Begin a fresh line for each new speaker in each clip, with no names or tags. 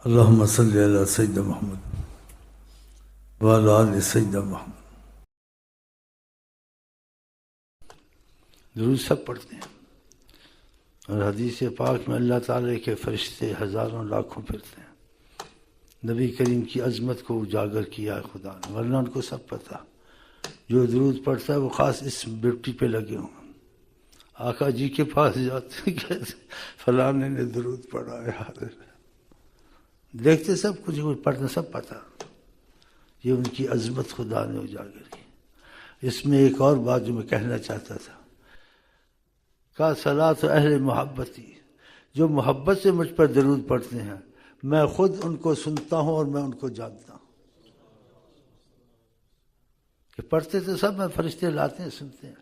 اللہم صلی علی سیدنا محمد وعلی آل سیدنا محمد۔ درود سب پڑھتے ہیں، اور حدیث پاک میں اللہ تعالیٰ کے فرشتے ہزاروں لاکھوں پھرتے ہیں۔ نبی کریم کی عظمت کو اجاگر کیا ہے خدا نے، ورنہ ان کو سب پتہ، جو درود پڑھتا ہے وہ خاص اس ڈیوٹی پہ لگے ہوں۔ آقا جی کے پاس جاتے کہتے فلانے نے درود پڑھا ہے، حاضر دیکھتے سب کچھ پڑھنا سب پتہ، یہ ان کی عظمت خدا نے اجاگر کی۔ اس میں ایک اور بات جو میں کہنا چاہتا تھا، کہا صلاۃ اہل محبتی، جو محبت سے مجھ پر درود پڑھتے ہیں میں خود ان کو سنتا ہوں اور میں ان کو جانتا ہوں۔ کہ پڑھتے تو سب میں فرشتے لاتے ہیں سنتے ہیں،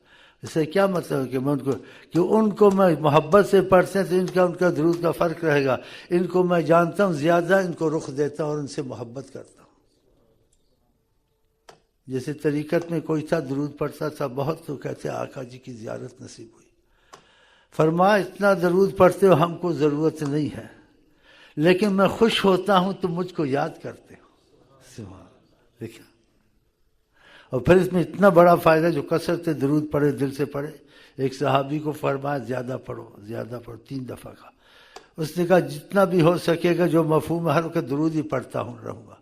اس سے کیا مطلب ہے کہ میں ان کو میں محبت سے پڑھتے ہیں تو ان کا درود کا فرق رہے گا۔ ان کو میں جانتا ہوں، زیادہ ان کو رخ دیتا ہوں اور ان سے محبت کرتا ہوں۔ جیسے طریقت میں کوئی تھا درود پڑھتا تھا بہت، تو کہتے آقا جی کی زیارت نصیب ہوئی۔ فرمایا اتنا درود پڑھتے ہو ہم کو ضرورت نہیں ہے، لیکن میں خوش ہوتا ہوں تو مجھ کو یاد کرتے ہو۔ سبحان دیکھا، اور پھر اس میں اتنا بڑا فائدہ جو کثرت درود پڑھے، دل سے پڑھے۔ ایک صحابی کو فرمایا زیادہ پڑھو زیادہ پڑھو، 3 دفعہ کہا۔ اس نے کہا جتنا بھی ہو سکے گا، جو مفہوم ہے ہر وقت درود ہی پڑھتا ہوں رہوں گا۔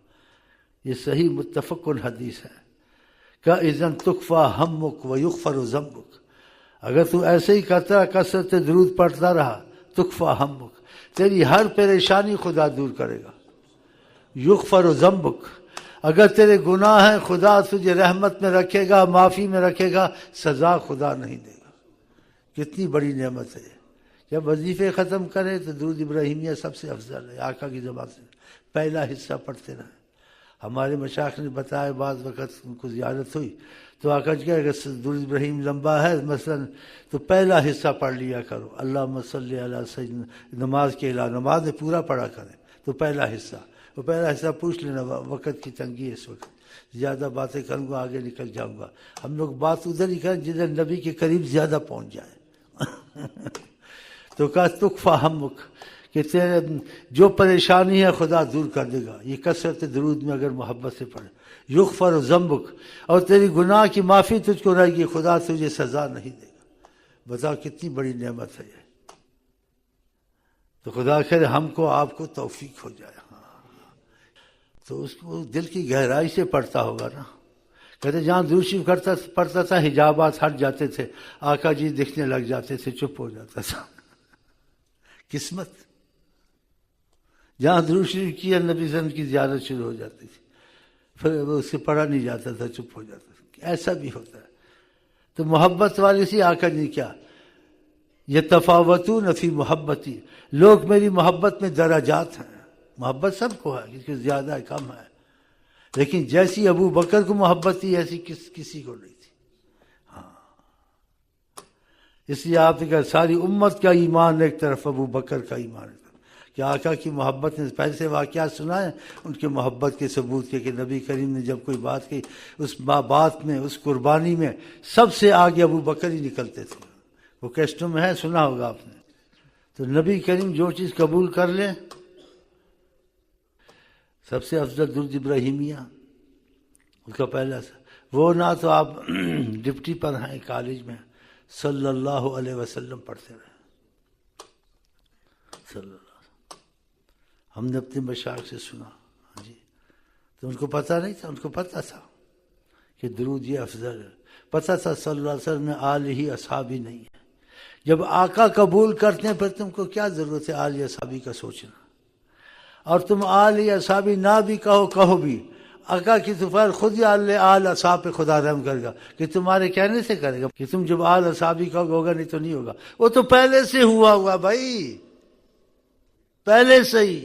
یہ صحیح متفق حدیث ہے کہ اذن تکفی ہمک و یغفر ذنبک، اگر تو ایسے ہی کرتا کثرت درود پڑھتا رہا، تکفی ہمک، تیری ہر پریشانی خدا دور کرے گا۔ یغفر ذنبک، اگر تیرے گناہ ہیں خدا تجھے رحمت میں رکھے گا، معافی میں رکھے گا، سزا خدا نہیں دے گا۔ کتنی بڑی نعمت ہے۔ جب وظیفے ختم کرے تو درود ابراہیمیہ سب سے افضل ہے، آقا کی زبان سے پہلا حصہ پڑھتے رہے۔ ہمارے مشائخ نے بتایا بعض وقت ان کو زیارت ہوئی تو آقا جی کہ اگر درود ابراہیم لمبا ہے مثلا تو پہلا حصہ پڑھ لیا کرو، اللہم صلی علی سیدنا، نماز کے علاوہ نماز میں پورا پڑھا کریں تو پہلا حصہ، وہ پہلا حصہ پوچھ لینا، وقت کی تنگی ہے اس وقت، زیادہ باتیں کروں گا آگے نکل جاؤں گا۔ ہم لوگ بات ادھر ہی کریں جدھر نبی کے قریب زیادہ پہنچ جائیں۔ تو کہا تکفی ہمک، کہ تیرے جو پریشانی ہے خدا دور کر دے گا، یہ کثرت درود میں اگر محبت سے پڑھے۔ یغفر ذنبک، اور تیری گناہ کی معافی تجھ کو رہے گی، خدا تجھے سزا نہیں دے گا۔ بتاؤ کتنی بڑی نعمت ہے یہ۔ تو خدا کرے ہم کو آپ کو توفیق ہو جائے۔ تو اس کو دل کی گہرائی سے پڑھتا ہوگا نا۔ کہتے جہاں درود شریف پڑھتا تھا حجابات ہٹ جاتے تھے، آقا جی دکھنے لگ جاتے تھے، چپ ہو جاتا تھا۔ قسمت، جہاں درود شریف کیا نبی صلی اللہ علیہ وسلم کی زیارت شروع ہو جاتی تھی، پھر اس سے پڑھا نہیں جاتا تھا، چپ ہو جاتا تھا۔ ایسا بھی ہوتا ہے۔ تو محبت والی سی آقا نے کیا، یتفاوتون فی محبتی، لوگ میری محبت میں درجات ہیں۔ محبت سب کو ہے، کسی کو زیادہ ہے کم ہے، لیکن جیسی ابو بکر کو محبت تھی ایسی کسی کو نہیں تھی۔ ہاں، اس لیے آپ نے کہا ساری امت کا ایمان ایک طرف، ابو بکر کا ایمان ایک طرف، کہ آقا کی محبت نے پہلے سے واقعات سنائے ان کے محبت کے ثبوت کے، کہ نبی کریم نے جب کوئی بات کی اس بات میں، اس قربانی میں سب سے آگے ابو بکر ہی نکلتے تھے۔ وہ کیسٹوں میں ہے، سنا ہوگا آپ نے۔ تو نبی کریم جو چیز قبول کر لیں، سب سے افضل درود ابراہیمیہ اس کا پہلا وہ، نہ تو آپ ڈپٹی پر ہیں کالج میں، صلی اللہ علیہ وسلم پڑھتے رہے، صلی اللہ علیہ وسلم۔ ہم نے اپنے مشائخ سے سنا، جی، تو ان کو پتہ نہیں تھا، ان کو پتہ تھا کہ درود یہ افضل ہے، پتہ تھا صلی اللہ علیہ وسلم آل ہی اصحابی نہیں ہے۔ جب آقا قبول کرتے ہیں پھر تم کو کیا ضرورت ہے آل اصحابی کا سوچنا، اور تم آل اصحابی نہ بھی کہو بھی، آقا کی سفر خود ہی آل اصحاب پہ خدا رحم کرے گا، کہ تمہارے کہنے سے کرے گا، کہ تم جب آل اصحابی کہو ہوگا، نہیں تو نہیں ہوگا۔ وہ تو پہلے سے ہوا بھائی، پہلے سے ہی۔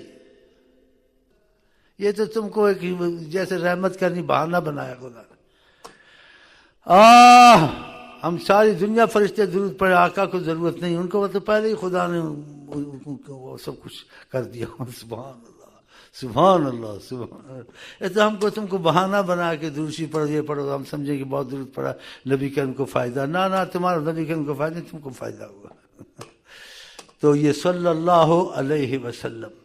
یہ تو تم کو ایک جیسے رحمت کرنی بہانہ بنایا خدا نے۔ ہم ساری دنیا فرشتے درود پڑے، آقا کو ضرورت نہیں، ان کو تو پہلے ہی خدا نے وہ سب کچھ کر دیا۔ سبحان اللہ سبحان اللہ سبحان اللہ۔ تو ہم کو تم کو بہانہ بنا کے درود پڑھو، یہ پڑھو، ہم سمجھیں کہ بہت درود پڑھا نبی کریم کو فائدہ، نہ تمہارا نبی کریم کو فائدہ نہیں، تم کو فائدہ ہوگا۔ تو یہ صلی اللہ علیہ وسلم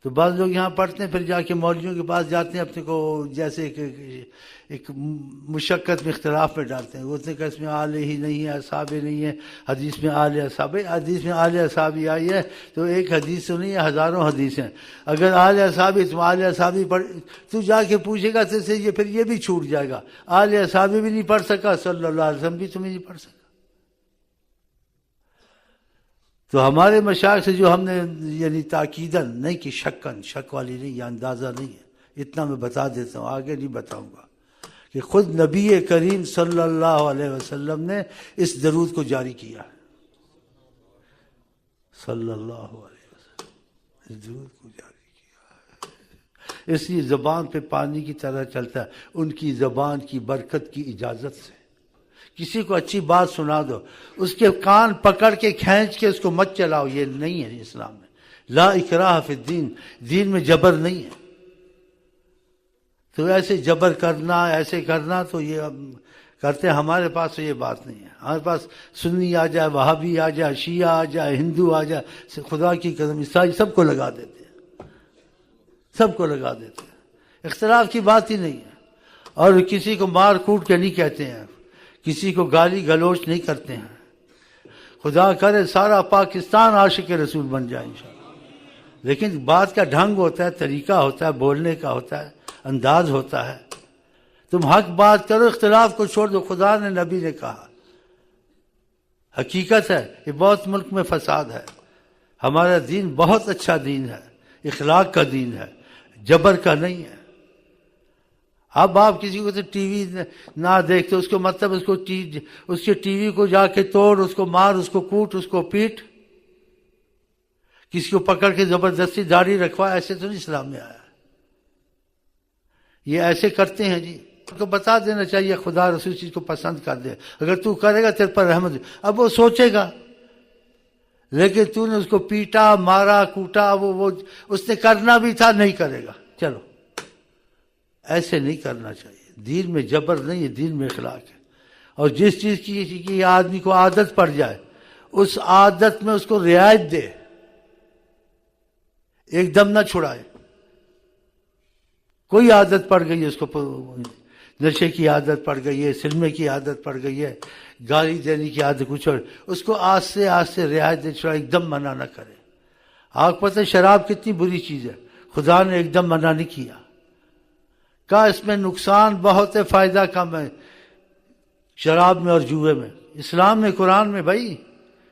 تو بعض لوگ یہاں پڑھتے ہیں، پھر جا کے مولویوں کے پاس جاتے ہیں، اپنے کو جیسے ایک مشقت میں اختلاف میں ڈالتے ہیں. وہ کہ اس میں آل ہی نہیں ہے، اصحاب نہیں ہے، حدیث میں آل اصحاب. حدیث میں آل اصحابی آئی ہے تو ایک حدیث تو نہیں ہے، ہزاروں حدیث ہیں. اگر آل اصحابی تم آل اصحابی پڑھ، تو جا کے پوچھے گا تو سے یہ پھر یہ بھی چھوٹ جائے گا. آل اصحابی بھی نہیں پڑھ سکا، صلی اللہ علیہ وسلم بھی تمہیں نہیں پڑھ سکا. تو ہمارے مشائخ سے جو ہم نے یعنی تاکیداً نہیں کہ شکن، شک والی نہیں، یا اندازہ نہیں ہے، اتنا میں بتا دیتا ہوں، آگے نہیں بتاؤں گا، کہ خود نبی کریم صلی اللہ علیہ وسلم نے اس درود کو جاری کیا ہے. صلی اللہ علیہ وسلم اس درود کو جاری کیا ہے. اس لیے زبان پہ پانی کی طرح چلتا ہے، ان کی زبان کی برکت کی اجازت سے. کسی کو اچھی بات سنا دو، اس کے کان پکڑ کے کھینچ کے اس کو مت چلاؤ، یہ نہیں ہے اسلام میں. لا اکراہ فی الدین، دین میں جبر نہیں ہے. تو ایسے جبر کرنا، ایسے کرنا تو یہ کرتے ہیں. ہمارے پاس تو یہ بات نہیں ہے. ہمارے پاس سنی آ جائے، وہابی آ جائے، شیعہ آ جائے، ہندو آ جائے، خدا کی قسم عیسائی سب کو لگا دیتے ہیں، سب کو لگا دیتے ہیں. اختلاف کی بات ہی نہیں ہے. اور کسی کو مار کوٹ کے نہیں کہتے ہیں، کسی کو گالی گلوچ نہیں کرتے ہیں. خدا کرے سارا پاکستان عاشق رسول بن جائے انشاءاللہ. لیکن بات کا ڈھنگ ہوتا ہے، طریقہ ہوتا ہے، بولنے کا ہوتا ہے، انداز ہوتا ہے. تم حق بات کرو، اختلاف کو چھوڑ دو. خدا نے، نبی نے کہا. حقیقت ہے یہ بہت ملک میں فساد ہے. ہمارا دین بہت اچھا دین ہے، اخلاق کا دین ہے، جبر کا نہیں ہے. اب آپ کسی کو تو ٹی وی نہ دیکھتے، اس کو مطلب اس کے ٹی وی کو جا کے توڑ، اس کو مار، اس کو کوٹ، اس کو پیٹ. کسی کو پکڑ کے زبردستی داڑھی رکھوا، ایسے تو نہیں اسلام میں آیا. یہ ایسے کرتے ہیں جی. ان کو بتا دینا چاہیے خدا رسول چیز کو پسند کر دے. اگر تو کرے گا تیرے پر رحمت. اب وہ سوچے گا، لیکن تو نے اس کو پیٹا، مارا، کوٹا، وہ اس نے کرنا بھی تھا، نہیں کرے گا. چلو ایسے نہیں کرنا چاہیے. دین میں جبر نہیں ہے، دین میں اخلاق ہے. اور جس چیز کی آدمی کو عادت پڑ جائے، اس عادت میں اس کو رعایت دے، ایک دم نہ چھڑائے. کوئی عادت پڑ گئی ہے اس کو، نشے کی عادت پڑ گئی ہے، سلمے کی عادت پڑ گئی ہے، گالی دینے کی عادت، کچھ اور، اس کو آہستہ آہستہ رعایت دے چھڑائے، ایک دم منع نہ کرے. آپ کو پتہ ہے شراب کتنی بری چیز ہے، خدا نے ایک دم منع نہیں کیا. کہا اس میں نقصان بہت ہے، فائدہ کم ہے شراب میں اور جوئے میں. اسلام نے، قرآن میں بھائی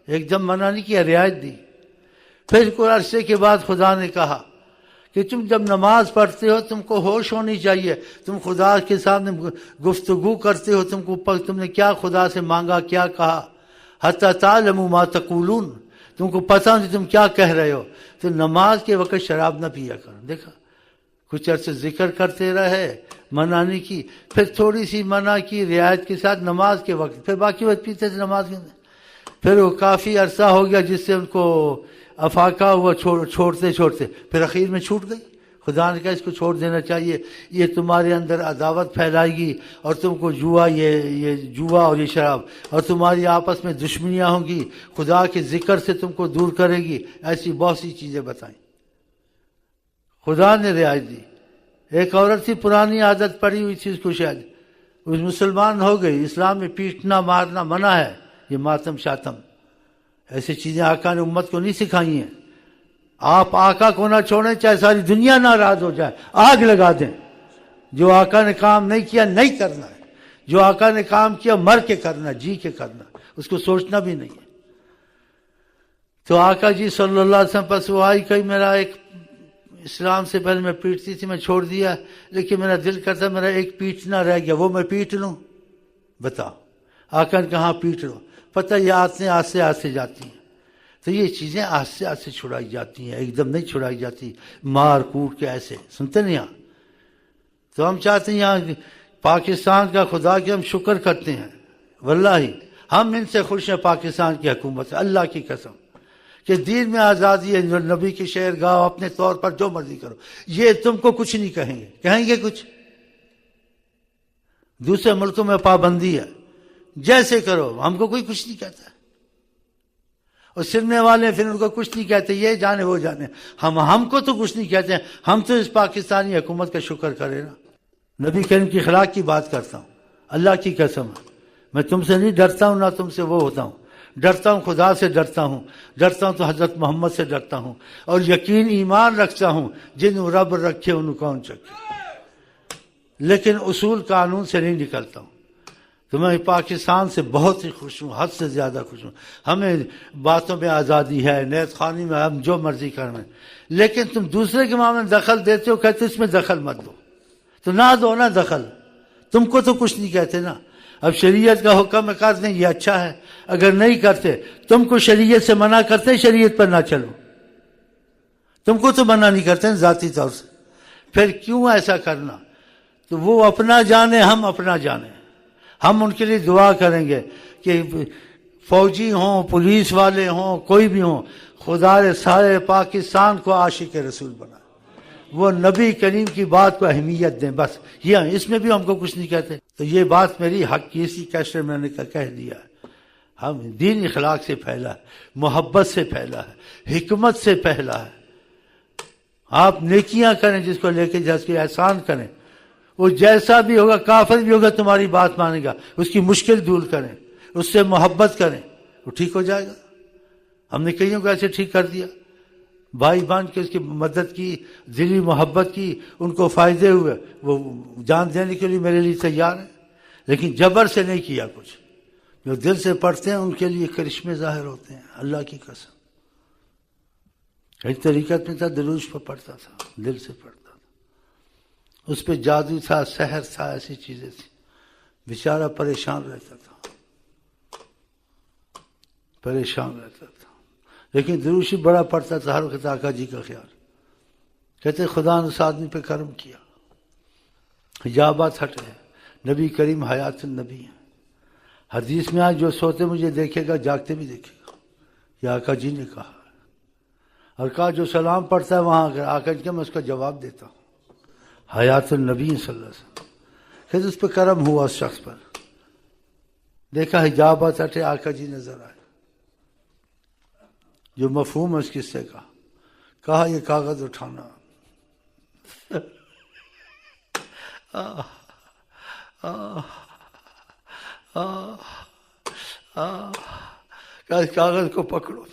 ایک دم منع نہیں کیا، رعایت دی. پھر کچھ عرصے کے بعد خدا نے کہا کہ تم جب نماز پڑھتے ہو تم کو ہوش ہونی چاہیے. تم خدا کے سامنے گفتگو کرتے ہو، تم نے کیا خدا سے مانگا، کیا کہا. حتی تعلموا ما تقولون، تم کو پتہ نہیں تم کیا کہہ رہے ہو. تو نماز کے وقت شراب نہ پیا کرو. دیکھا کچھ عرصے ذکر کرتے رہے، منع نہیں کی. پھر تھوڑی سی منع کی رعایت کے ساتھ نماز کے وقت، پھر باقی وقت پیتے تھے نماز کے اندر. پھر وہ کافی عرصہ ہو گیا جس سے ان کو افاقہ ہوا، چھوڑتے چھوڑتے پھر اخیر میں چھوٹ گئی. خدا نے کہا اس کو چھوڑ دینا چاہیے، یہ تمہارے اندر عداوت پھیلائے گی، اور تم کو یہ جوا اور یہ شراب، اور تمہاری آپس میں دشمنیاں ہوں گی، خدا کے ذکر سے تم کو دور کرے گی. ایسی بہت سی چیزیں بتائیں. خدا نے رعایت دی. ایک عورت تھی، پرانی عادت پڑی ہوئی تھی اس کو، شاید اس مسلمان ہو گئی. اسلام میں پیٹنا مارنا منع ہے، یہ ماتم شاتم ایسی چیزیں آقا نے امت کو نہیں سکھائی ہیں. آپ آقا کو نہ چھوڑیں چاہے ساری دنیا ناراض ہو جائے، آگ لگا دیں. جو آقا نے کام نہیں کیا نہیں کرنا ہے، جو آقا نے کام کیا مر کے کرنا، جی کے کرنا، اس کو سوچنا بھی نہیں ہے. تو آقا جی صلی اللہ علیہ وسلم پس وہ آئی، کہیں میرا ایک اسلام سے پہلے میں پیٹتی تھی، میں چھوڑ دیا، لیکن میرا دل کرتا میرا ایک پیٹنا رہ گیا، وہ میں پیٹ لوں. بتاؤ آقا نے کہاں پیٹ لوں. پتہ یہ آتے آہستہ آہستہ جاتی ہیں. تو یہ چیزیں آہستہ آہستہ چھڑائی جاتی ہیں، ایک دم نہیں چھڑائی جاتی مار کوٹ کے ایسے. سنتے نہیں یہاں. تو ہم چاہتے ہیں یہاں پاکستان کا خدا کے ہم شکر کرتے ہیں. واللہ ہم ان سے خوش ہیں پاکستان کی حکومت سے، اللہ کی قسم، کہ دین میں آزادی ہے. نبی کی شعر گاؤ، اپنے طور پر جو مرضی کرو، یہ تم کو کچھ نہیں کہیں گے. کہیں گے کچھ؟ دوسرے ملکوں میں پابندی ہے، جیسے کرو، ہم کو کوئی کچھ نہیں کہتا. اور سننے والے پھر ان کو کچھ نہیں کہتے، یہ جانے وہ جانے، ہم کو تو کچھ نہیں کہتے ہیں، ہم تو اس پاکستانی حکومت کا شکر کریں نا۔ نبی کریم کی اخلاق کی بات کرتا ہوں، اللہ کی قسم ہے، میں تم سے نہیں ڈرتا ہوں، نہ تم سے وہ ہوتا ہوں، ڈرتا ہوں خدا سے ڈرتا ہوں تو حضرت محمد سے ڈرتا ہوں، اور یقین ایمان رکھتا ہوں جن رب رکھے ان کون چکے، لیکن اصول قانون سے نہیں نکلتا ہوں۔ تو میں پاکستان سے بہت ہی خوش ہوں، حد سے زیادہ خوش ہوں۔ ہمیں باتوں میں آزادی ہے، نیت خوانی میں ہم جو مرضی کریں، لیکن تم دوسرے کے معاملے میں دخل دیتے ہو، کہتے اس میں دخل مت دو، تو نہ دو نا دخل، تم کو تو کچھ نہیں کہتے نا۔ اب شریعت کا حکم ہے، کر دیں یہ اچھا ہے، اگر نہیں کرتے تم کو شریعت سے منع کرتے شریعت پر نہ چلو، تم کو تو منع نہیں کرتے ذاتی طور سے، پھر کیوں ایسا کرنا؟ تو وہ اپنا جانے، ہم اپنا جانے، ہم ان کے لیے دعا کریں گے کہ فوجی ہوں، پولیس والے ہوں، کوئی بھی ہوں، خدا نے سارے پاکستان کو عاشق رسول بنا، وہ نبی کریم کی بات کو اہمیت دیں، بس یہ اس میں بھی ہم کو کچھ نہیں کہتے۔ تو یہ بات میری حق کی، اسی کیسے میں نے کہہ دیا ہے، ہم دین اخلاق سے پھیلا ہے، محبت سے پھیلا ہے، حکمت سے پھیلا ہے۔ آپ نیکیاں کریں جس کو لے کے، جس کے احسان کریں، وہ جیسا بھی ہوگا، کافر بھی ہوگا تمہاری بات مانے گا، اس کی مشکل دور کریں، اس سے محبت کریں، وہ ٹھیک ہو جائے گا۔ ہم نے کئیوں کو ایسے ٹھیک کر دیا، بھائی بان کے اس کی مدد کی، دلی محبت کی، ان کو فائدے ہوئے، وہ جان دینے کے لیے میرے لیے تیار ہیں، لیکن جبر سے نہیں کیا کچھ۔ جو دل سے پڑھتے ہیں ان کے لیے کرشمے ظاہر ہوتے ہیں، اللہ کی قسم۔ ایک طریقت میں تھا، دروش پہ پڑھتا تھا، دل سے پڑھتا تھا، اس پہ جادو تھا، سحر تھا، ایسی چیزیں تھیں، بیچارہ پریشان رہتا تھا، پریشان رہتا تھا، لیکن دروشی بڑا پڑھتا تھا، ہر وقت آقا جی کا خیال، کہتے خدا نے اس آدمی پہ کرم کیا، حجابات ہٹے، نبی کریم حیات النبی ہے۔ حدیث میں آج جو سوتے مجھے دیکھے گا جاگتے بھی دیکھے گا، یہ آقا جی نے کہا، اور کہا جو سلام پڑھتا ہے وہاں اگر آقا جی کا میں اس کا جواب دیتا ہوں، حیات النبی صلی اللہ علیہ وسلم۔ پھر اس پہ کرم ہوا اس شخص پر، دیکھا حجابات ہٹے، آقا جی نظر آئے، جو مفہوم ہے اس قصے کا، کہا یہ کاغذ اٹھانا، کہا اس کاغذ کو پکڑو،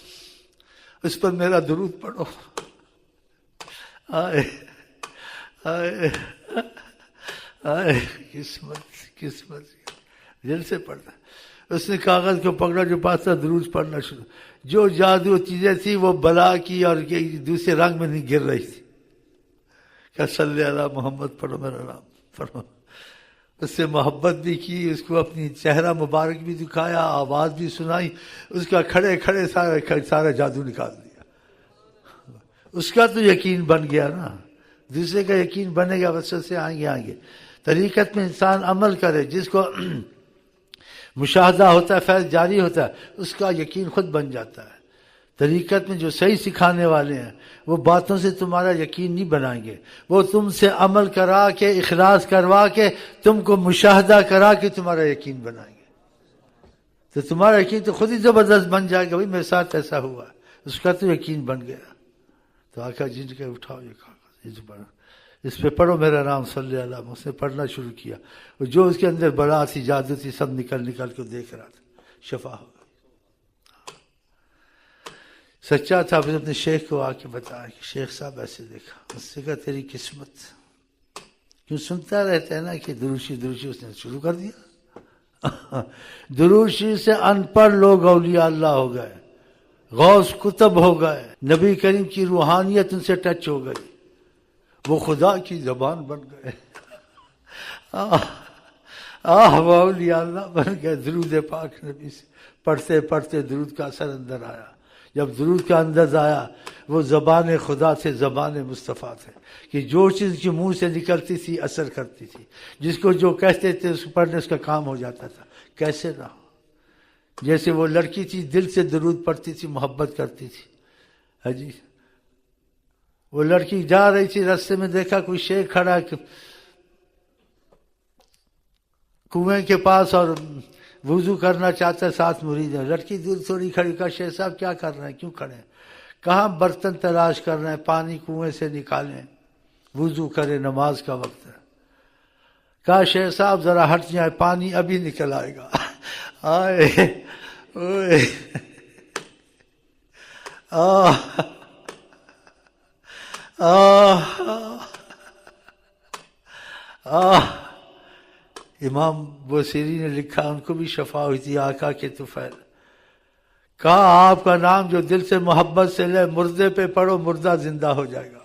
اس پر میرا درود پڑھو، آئے آئے آئے، قسمت دل سے پڑھنا۔ اس نے کاغذ کو پکڑا، جو پاس تھا درود پڑھنا شروع، جو جادو چیزیں تھی وہ بلا کی اور دوسرے رنگ میں نہیں گر رہی تھی، کہ صلی اللہ محمد پڑھو، میرا نام پڑھو، اس سے محبت بھی کی، اس کو اپنی چہرہ مبارک بھی دکھایا، آواز بھی سنائی، اس کا کھڑے کھڑے سارا جادو نکال دیا، اس کا تو یقین بن گیا نا، دوسرے کا یقین بنے گا، وسط سے آئیں گے۔ طریقت میں انسان عمل کرے، جس کو مشاہدہ ہوتا ہے، فیض جاری ہوتا ہے، اس کا یقین خود بن جاتا ہے۔ طریقت میں جو صحیح سکھانے والے ہیں وہ باتوں سے تمہارا یقین نہیں بنائیں گے، وہ تم سے عمل کرا کے، اخلاص کروا کے، تم کو مشاہدہ کرا کے تمہارا یقین بنائیں گے، تو تمہارا یقین تو خود ہی زبردست بن جائے گا، بھائی میرے ساتھ ایسا ہوا، اس کا تو یقین بن گیا۔ تو آقا جی نے کہا اٹھاؤ یہ کاغذ، اس پہ پڑھو میرا نام صلی اللہ علیہ وسلم۔ اس نے پڑھنا شروع کیا، اور جو اس کے اندر بلا تھی، جادو تھی، سب نکل کے دیکھ رہا تھا، شفا ہو گئی۔ سچا تھا، پھر اپنے شیخ کو آ کے بتایا کہ شیخ صاحب ایسے دیکھا، اس سے کہا تیری قسمت، کیوں سنتا رہتا ہے نا کہ دروشی اس نے شروع کر دیا۔ دروشی سے ان پڑھ لوگ اولیاء اللہ ہو گئے، غوث کتب ہو گئے، نبی کریم کی روحانیت ان سے ٹچ ہو گئی، وہ خدا کی زبان بن گئے، وہ اولیاء اللہ بن گئے۔ درود پاک نبی سے پڑھتے پڑھتے درود کا اثر اندر آیا، جب درود کا انداز آیا، وہ زبان خدا سے زبان مصطفیٰ تھے، کہ جو چیز کی منہ سے نکلتی تھی اثر کرتی تھی، جس کو جو کہتے تھے اس کو پڑھنے اس کا کام ہو جاتا تھا۔ کیسے نہ ہو؟ جیسے وہ لڑکی تھی، دل سے درود پڑھتی تھی، محبت کرتی تھی، ہاں جی، وہ لڑکی جا رہی تھی، راستے میں دیکھا کوئی شیخ کھڑا کنویں کے پاس، اور وضو کرنا چاہتا ہے، ساتھ مرید ہے، لڑکی دور تھوڑی کھڑی، کہا شیخ صاحب کیا کر رہے ہیں، کیوں کھڑے ہیں؟ کہاں برتن تلاش کر رہے ہیں، پانی کنویں سے نکالیں، وضو کرے، نماز کا وقت ہے۔ کہا شیخ صاحب ذرا ہٹ جائے، پانی ابھی نکل آئے گا۔ آئے اوئے امام بوصیری نے لکھا، ان کو بھی شفا ہوئی تھی آقا کے طفیل۔ کہا آپ کا نام جو دل سے محبت سے لے، مردے پہ پڑھو مردہ زندہ ہو جائے گا۔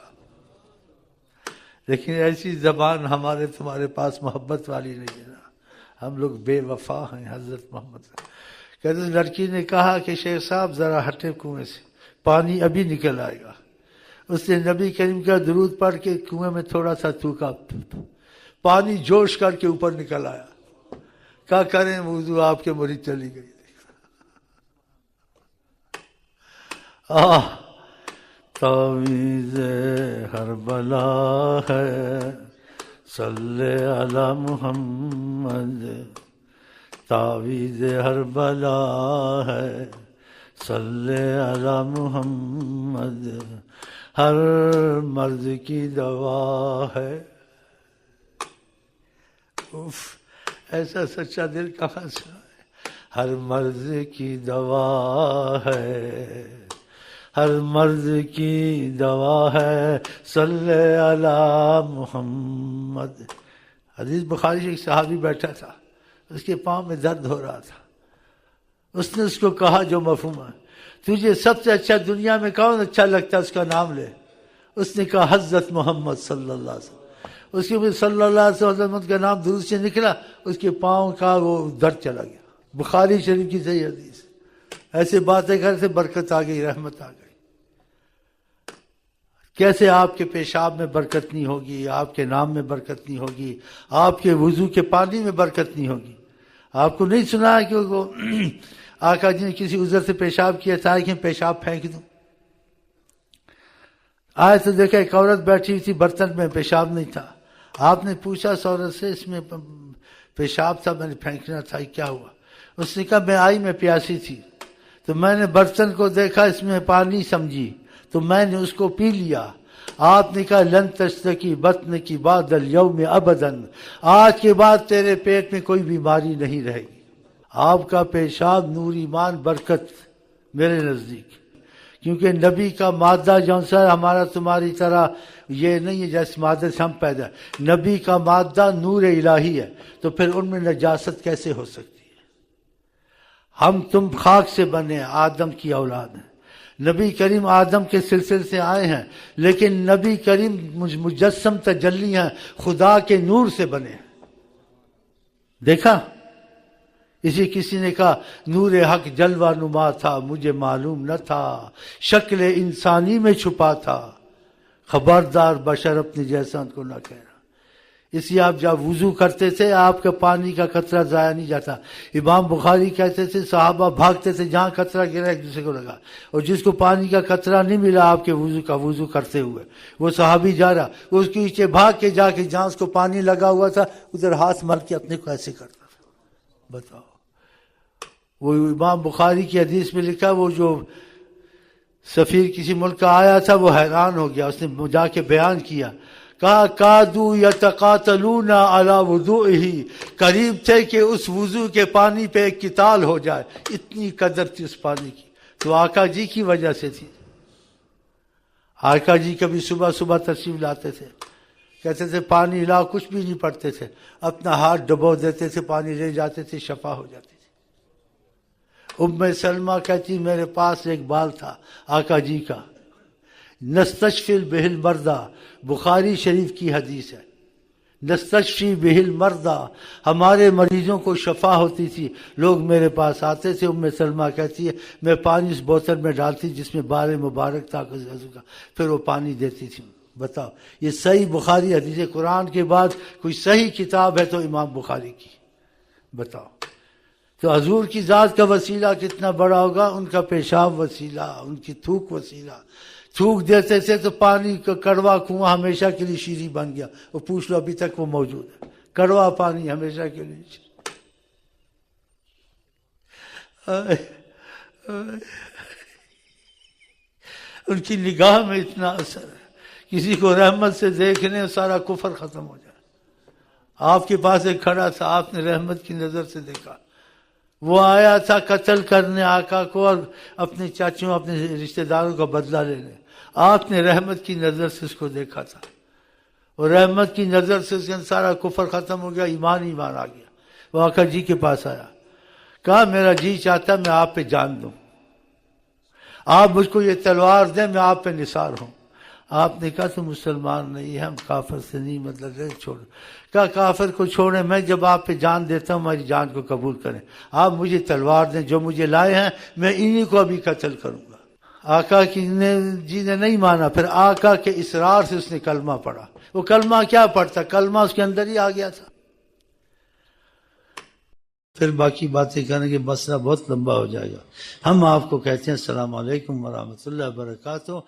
لیکن ایسی زبان ہمارے تمہارے پاس محبت والی نہیں ہے نا، ہم لوگ بے وفا ہیں۔ حضرت محمد کہتے ہیں لڑکی نے کہا کہ شیخ صاحب ذرا ہٹے کنویں سے، پانی ابھی نکل آئے گا۔ اس نے نبی کریم کا درود پڑھ کے کنویں میں تھوڑا سا تھوکا، پانی جوش کر کے اوپر نکل آیا۔ کیا کریں، وضو آپ کے مرید چلی گئی۔ تعویذ ہر بلا ہے صلی علی محمد، تعویذ ہر بلا ہے صلی علی محمد، ہر مرض کی دوا ہے۔ ایسا سچا دل کہاں سے آئے؟ ہر مرض کی دوا ہے، ہر مرض کی دوا ہے صلی علی محمد۔ حدیث بخاری سے ایک صحابی بیٹھا تھا، اس کے پاؤں میں درد ہو رہا تھا۔ اس نے اس کو کہا جو مفہوم ہے، تجھے سب سے اچھا دنیا میں کون اچھا لگتا ہے، اس کا نام لے۔ اس نے کہا حضرت محمد صلی اللہ علیہ وسلم۔ اس کے بعد صلی اللہ علیہ وسلم کا نام درود سے نکلا، اس کے پاؤں کا وہ درد چلا گیا۔ بخاری شریف کی صحیح حدیث۔ ایسے باتیں کرنے سے برکت آ گئی، رحمت آ گئی۔ کیسے آپ کے پیشاب میں برکت نہیں ہوگی، آپ کے نام میں برکت نہیں ہوگی، آپ کے وضو کے پانی میں برکت نہیں ہوگی۔ آپ کو نہیں سنا ہے کہ وہ آقا جی نے کسی عذر سے پیشاب کیا تھا کہ پیشاب پھینک دوں؟ آئے تو دیکھا ایک عورت بیٹھی ہوئی تھی، برتن میں پیشاب نہیں تھا۔ آپ نے پوچھا اس عورت سے، اس میں پیشاب تھا، میں نے پھینکنا تھا، کیا ہوا؟ اس نے کہا میں آئی میں پیاسی تھی، تو میں نے برتن کو دیکھا اس میں پانی سمجھی، تو میں نے اس کو پی لیا۔ آپ نے کہا لن تشتکی بطن کی بعد الیوم ابداً، آج کے بعد تیرے پیٹ میں کوئی بیماری نہیں رہے گی۔ آپ کا پیشاب نور ایمان برکت میرے نزدیک، کیونکہ نبی کا مادہ جو ہے ہمارا تمہاری طرح یہ نہیں ہے جیسے مادہ سے ہم پیدا، نبی کا مادہ نور الہی ہے، تو پھر ان میں نجاست کیسے ہو سکتی ہے؟ ہم تم خاک سے بنے، آدم کی اولاد ہیں، نبی کریم آدم کے سلسلے سے آئے ہیں، لیکن نبی کریم مجسم تجلی ہیں، خدا کے نور سے بنے ہیں۔ دیکھا اسی کسی نے کہا نور حق جلوہ نما تھا، مجھے معلوم نہ تھا، شکل انسانی میں چھپا تھا، خبردار بشر اپنے جیسا ان کو نہ کہنا۔ اس لیے آپ جب وضو کرتے تھے آپ کا پانی کا قطرہ ضائع نہیں جاتا۔ امام بخاری کہتے تھے صحابہ بھاگتے تھے، جہاں قطرہ گرا ایک دوسرے کو لگا، اور جس کو پانی کا قطرہ نہیں ملا آپ کے وضو کا، وضو کرتے ہوئے وہ صحابی جا رہا، اس کے نیچے بھاگ کے جا کے جہاں اس کو پانی لگا ہوا تھا ادھر ہاتھ مل کے اپنے کو ایسے کرتا تھا۔ بتاؤ، وہ امام بخاری کی حدیث میں لکھا وہ جو سفیر کسی ملک کا آیا تھا وہ حیران ہو گیا، اس نے جا کے بیان کیا، کہا کادو یتقاتلون علی وضوئہ، قریب تھے کہ اس وضو کے پانی پہ ایک قتال ہو جائے، اتنی قدر تھی اس پانی کی۔ تو آقا جی کی وجہ سے تھی۔ آقا جی کبھی صبح صبح تشریف لاتے تھے، کہتے تھے پانی لاؤ، کچھ بھی نہیں پڑتے تھے، اپنا ہاتھ ڈبو دیتے تھے، پانی لے جاتے تھے، شفا ہو جاتی تھی۔ ام سلمہ کہتی میرے پاس ایک بال تھا آقا جی کا، نستشفی بہ المرضی، بخاری شریف کی حدیث ہے، نستشفی بہ المرضی، ہمارے مریضوں کو شفا ہوتی تھی، لوگ میرے پاس آتے تھے۔ ام سلمہ کہتی ہے میں پانی اس بوتل میں ڈالتی جس میں بال مبارک تھا کا، پھر وہ پانی دیتی تھی۔ بتاؤ، یہ صحیح بخاری حدیث ہے۔ قرآن کے بعد کوئی صحیح کتاب ہے تو امام بخاری کی۔ بتاؤ، تو حضور کی ذات کا وسیلہ کتنا بڑا ہوگا، ان کا پیشاب وسیلہ، ان کی تھوک وسیلہ۔ تھوک دیتے تھے تو پانی کا کڑوا کنواں ہمیشہ کے لیے شیریں بن گیا، وہ پوچھ لو ابھی تک وہ موجود ہے، کڑوا پانی ہمیشہ کے لیے۔ ان کی نگاہ میں اتنا اثر ہے، کسی کو رحمت سے دیکھنے سارا کفر ختم ہو جائے۔ آپ کے پاس ایک کھڑا تھا، آپ نے رحمت کی نظر سے دیکھا، وہ آیا تھا قتل کرنے آقا کو اور اپنے چاچوں اپنے رشتہ داروں کا بدلہ لینے، آپ نے رحمت کی نظر سے اس کو دیکھا تھا، اور رحمت کی نظر سے اس کا سارا کفر ختم ہو گیا، ایمان آ گیا۔ وہ آقا جی کے پاس آیا، کہا میرا جی چاہتا میں آپ پہ جان دوں، آپ مجھ کو یہ تلوار دیں، میں آپ پہ نثار ہوں۔ آپ نے کہا تو مسلمان نہیں ہے، ہم کافر سے نہیں مطلب ہے، چھوڑ۔ کہا کافر کو چھوڑیں، میں جب آپ پہ جان دیتا ہوں ہماری جان کو قبول کریں، آپ مجھے تلوار دیں، جو مجھے لائے ہیں میں انہی کو ابھی قتل کروں گا۔ آقا جی نے نہیں مانا، پھر آقا کے اصرار سے اس نے کلمہ پڑھا۔ وہ کلمہ کیا پڑھتا، کلمہ اس کے اندر ہی آ گیا تھا۔ پھر باقی باتیں کریں گے، مسئلہ بہت لمبا ہو جائے گا۔ ہم آپ کو کہتے ہیں السلام علیکم ورحمۃ اللہ وبرکاتہ۔